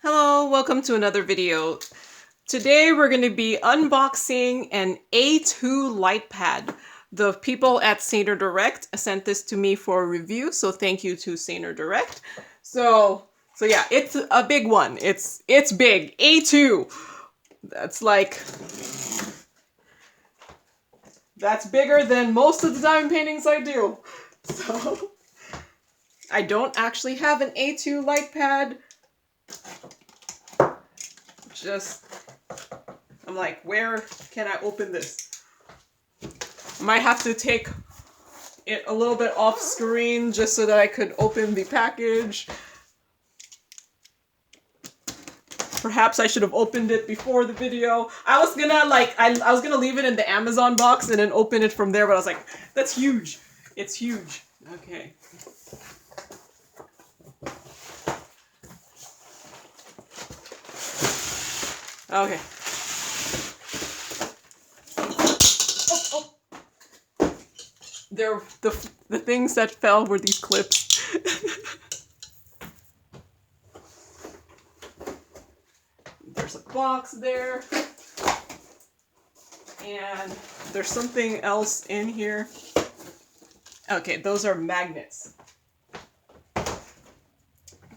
Hello, welcome to another video. Today we're going to be unboxing an A2 Lightpad. The people at Saner Direct sent this to me for a review, so thank you to Saner Direct. So yeah, it's a big one. It's big. A2. That's bigger than most of the diamond paintings I do. So I don't actually have an A2 Lightpad. I'm like, where can I open this? Might have to take it a little bit off screen just so that I could open the package. Perhaps I should have opened it before the video. I was gonna I was gonna leave it in the Amazon box and then open it from there, but I was like, that's huge. It's huge. Okay. Okay. The things that fell were these clips. There's a box there. And there's something else in here. Okay, those are magnets.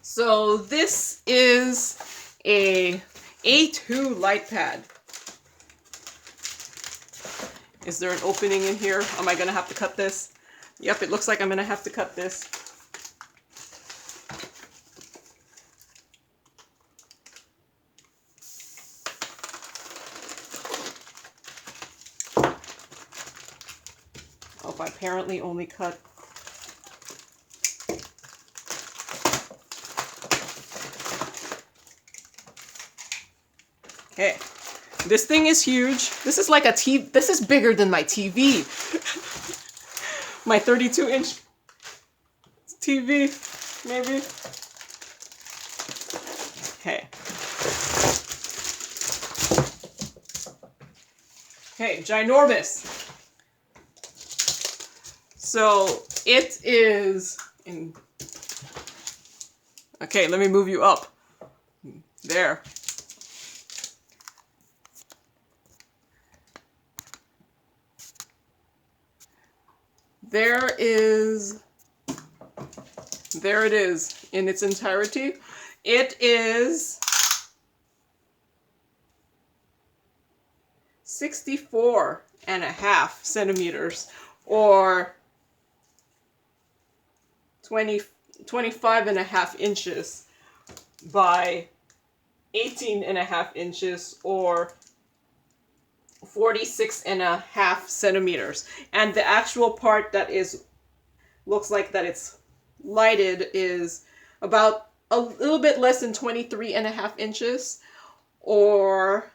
So this is a A2 Lightpad. Is there an opening in here? Am I gonna have to cut this? Yep, it looks like I'm gonna have to cut this. Oh, I apparently only cut. Okay. This thing is huge. This is like a TV. This is bigger than my TV. My 32-inch TV, maybe. Okay. Okay, ginormous. So it is in. Okay, let me move you up. There. There it is in its entirety. It is 64.5 centimeters or 25.5 inches by 18.5 inches or 46.5 centimeters, and the actual part that looks like that it's lighted is about a little bit less than 23.5 inches or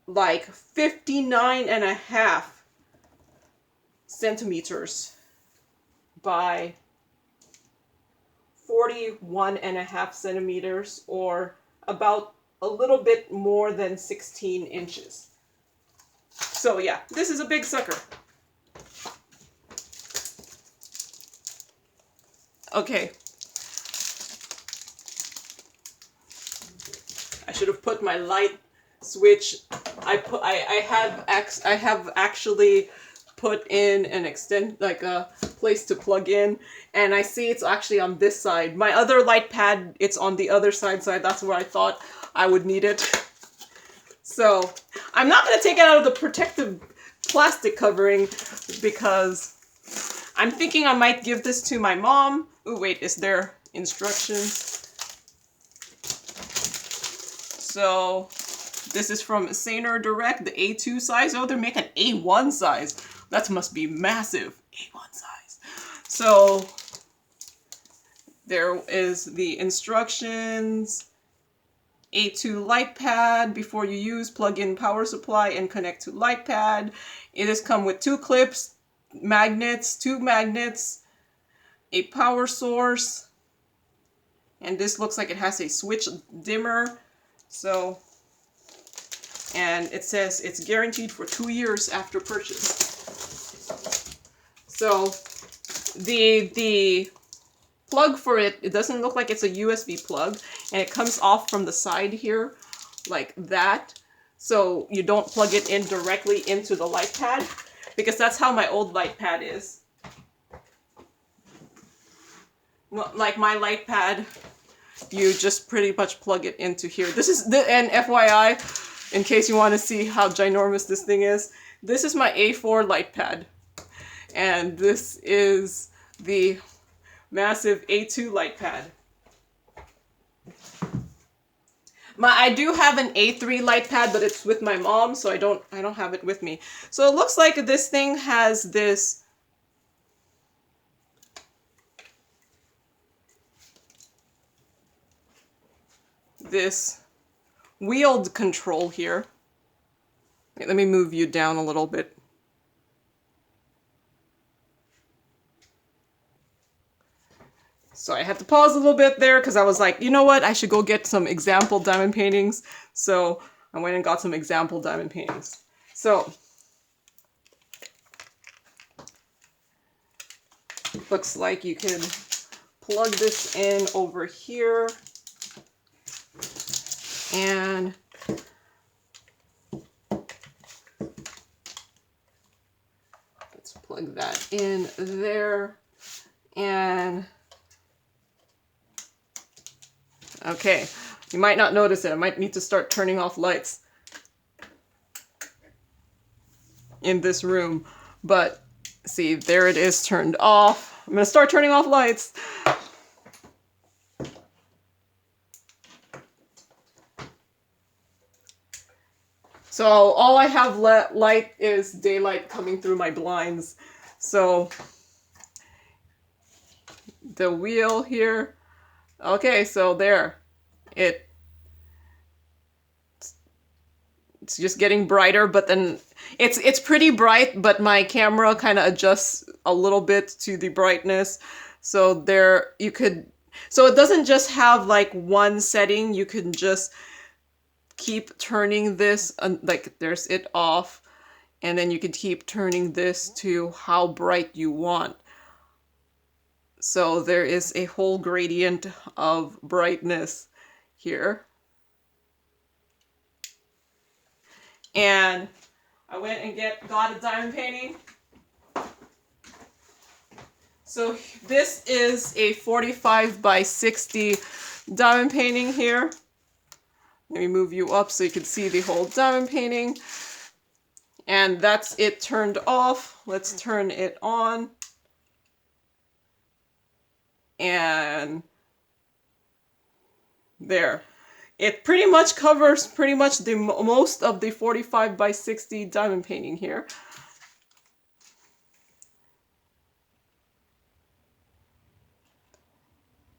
like 59.5 centimeters by 41.5 centimeters or about a little bit more than 16 inches. So yeah, this is a big sucker. Okay. I should have put my light switch. I have actually put in an a place to plug in, and I see it's actually on this side. My other light pad, it's on the other side, so that's where I thought I would need it. So I'm not going to take it out of the protective plastic covering because I'm thinking I might give this to my mom. Oh wait, is there instructions? So this is from Saner Direct, the A2 size. Oh, they're making A1 size. That must be massive. A1 size. So there is the instructions. A2 Lightpad. Before you use, plug in power supply and connect to Lightpad. It has come with 2 clips, magnets, 2 magnets, a power source, and this looks like it has a switch dimmer. So, and it says it's guaranteed for 2 years after purchase. So the plug for it, it doesn't look like it's a USB plug, and it comes off from the side here, like that. So you don't plug it in directly into the light pad, because that's how my old light pad is. Like my light pad, you just pretty much plug it into here. This is the, and FYI, in case you want to see how ginormous this thing is, this is my A4 light pad, and this is the massive A2 light pad. I do have an A3 light pad, but it's with my mom, so I don't have it with me. So it looks like this thing has this wheeled control here. Okay, let me move you down a little bit. So I had to pause a little bit there because I was like, you know what, I should go get some example diamond paintings. So I went and got some example diamond paintings. So looks like you can plug this in over here. And let's plug that in there. And okay, you might not notice it. I might need to start turning off lights in this room. But see, there it is turned off. I'm gonna start turning off lights. So all I have light is daylight coming through my blinds. So the wheel here. Okay, so there. It's just getting brighter, but then it's pretty bright, but my camera kind of adjusts a little bit to the brightness. So there you could, so it doesn't just have like one setting. You can just keep turning this, like there's it off, and then you can keep turning this to how bright you want. So there is a whole gradient of brightness here. And I went and got a diamond painting. So this is a 45 by 60 diamond painting here. Let me move you up so you can see the whole diamond painting. And that's it turned off. Let's turn it on. And there. It pretty much covers pretty much the most of the 45 by 60 diamond painting here.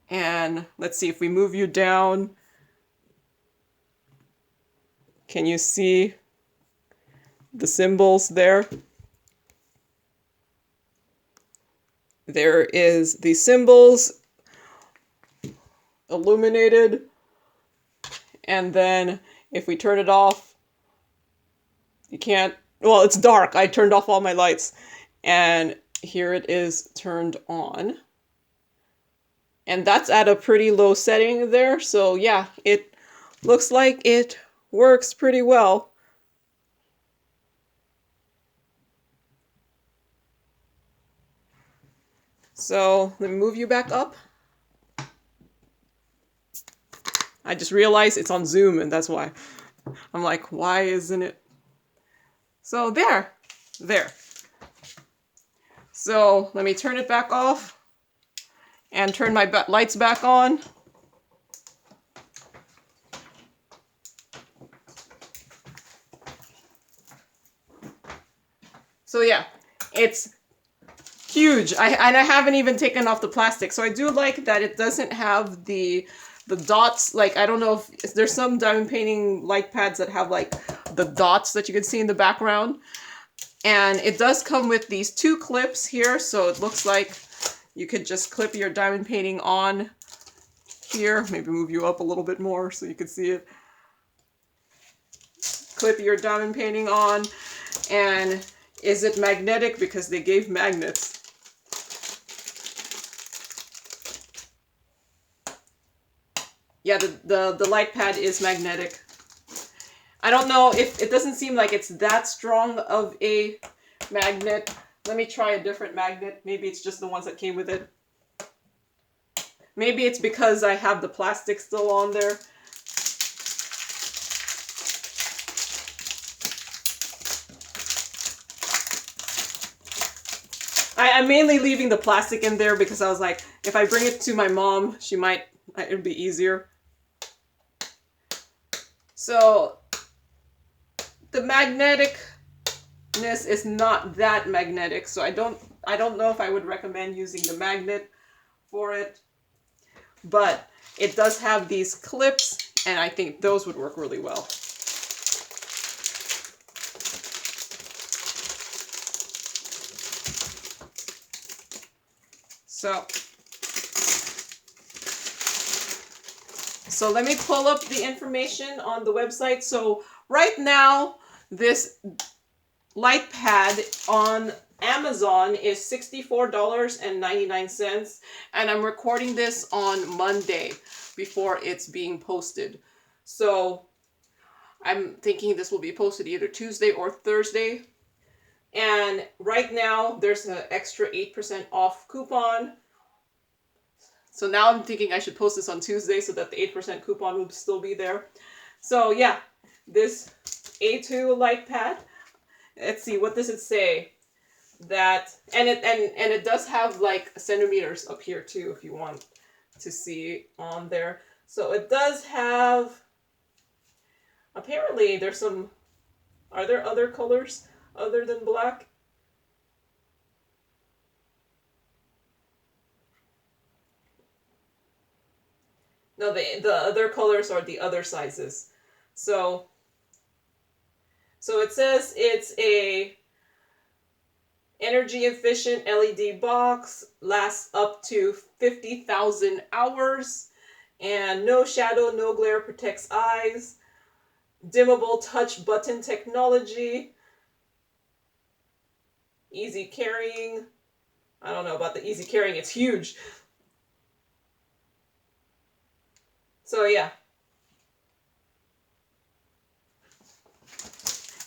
And let's see if we move you down. Can you see the symbols there? There is the symbols illuminated. And then if we turn it off, you can't, well, it's dark. I turned off all my lights. And here it is turned on. And that's at a pretty low setting there. So yeah, it looks like it works pretty well. So let me move you back up. I just realized it's on Zoom, and that's why. I'm like, why isn't it? So there. So let me turn it back off and turn my lights back on. So yeah, it's huge. And I haven't even taken off the plastic. So I do like that it doesn't have the dots. Like, I don't know if there's some diamond painting light pads that have like the dots that you can see in the background. And it does come with these two clips here. So it looks like you could just clip your diamond painting on here. Maybe move you up a little bit more so you can see it. Clip your diamond painting on. And is it magnetic? Because they gave magnets. yeah, the light pad is magnetic. I don't know if it doesn't seem like it's that strong of a magnet. Let me try a different magnet. Maybe it's just the ones that came with it. Maybe it's because I have the plastic still on there. I'm mainly leaving the plastic in there because I was like, if I bring it to my mom, it'd be easier. So the magneticness is not that magnetic, so I don't know if I would recommend using the magnet for it. But it does have these clips, and I think those would work really well. So let me pull up the information on the website. So right now, this light pad on Amazon is $64.99, and I'm recording this on Monday before it's being posted. So I'm thinking this will be posted either Tuesday or Thursday. And right now there's an extra 8% off coupon. So now I'm thinking I should post this on Tuesday so that the 8% coupon will still be there. So yeah, this A2 light pad. Let's see, what does it say? That and it does have like centimeters up here too, if you want to see on there. So it does have, apparently there's some, are there other colors other than black? No, the other colors are the other sizes. So it says it's a energy efficient LED box, lasts up to 50,000 hours, and no shadow, no glare, protects eyes, dimmable touch button technology, easy carrying. I don't know about the easy carrying, it's huge. So yeah.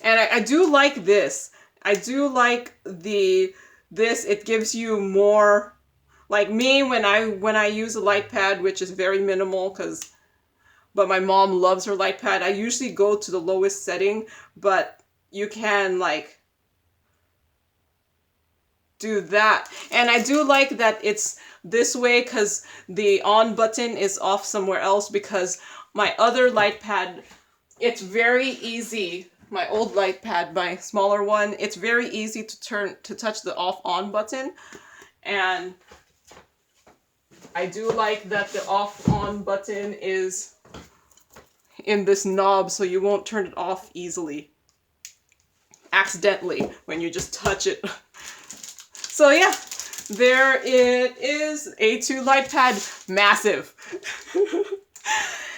And I do like this. I do like this. It gives you more, like me when I use a light pad, which is very minimal but my mom loves her light pad. I usually go to the lowest setting, but you can like do that. And I do like that it's this way because the on button is off somewhere else, because my other light pad, it's very easy. My old light pad, my smaller one, it's very easy to touch the off on button. And I do like that the off on button is in this knob, so you won't turn it off easily accidentally when you just touch it. So yeah, there it is, A2 light pad, massive.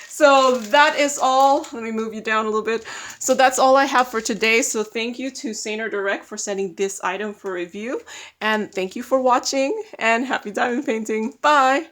So that is all. Let me move you down a little bit. So that's all I have for today. So thank you to Saner Direct for sending this item for review. And thank you for watching, and happy diamond painting. Bye!